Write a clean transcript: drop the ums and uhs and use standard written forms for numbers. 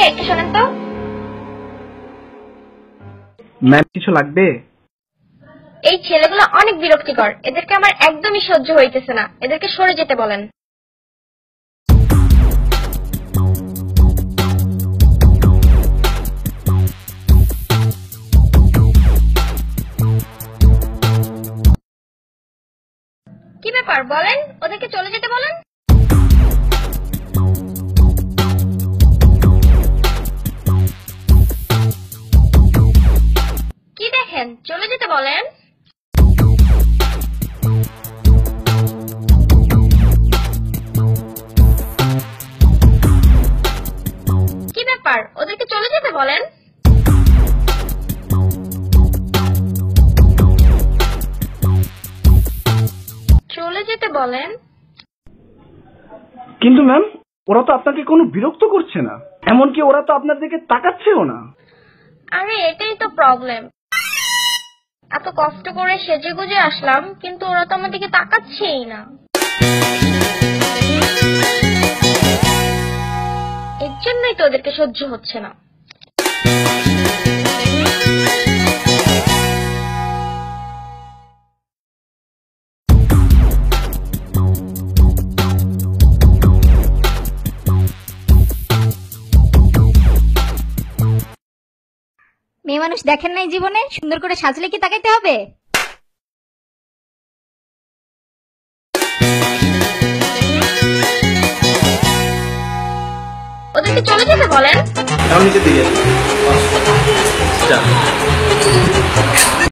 একটু শোনেন তো। ম্যাম কিছু লাগবে? এই ছেলেগুলো অনেক বিরক্তিকর, এদেরকে আমার একদমই সহ্য হইতেছে না, এদেরকে সরে যেতে বলেন। কি ব্যাপার বলেন, ওদেরকে চলে যেতে বলেন। কি দেখেন, চলে যেতে বলেন। কি ব্যাপার, ওদেরকে চলে যেতে বলেন। চলে যেতে বলেন। কিন্তু ম্যাম ওরা তো আপনাকে কোনো বিরক্ত করছে না, এমনকি ওরা তো আপনার দিকে তাকাচ্ছেও না। আরে এটাই তো প্রবলেম, এত কষ্ট করে সেজে গুজে আসলাম কিন্তু ওরা তো আমার দিকে তাকাচ্ছেই না। এর জন্যই তো ওদেরকে সহ্য হচ্ছে না। মেয়ে মানুষ দেখেন নাই জীবনে, সুন্দর করে সাজলে কি তাকাইতে হবে? ওদেরকে চলে যেতে বলেন। আমি যেতে গেছি।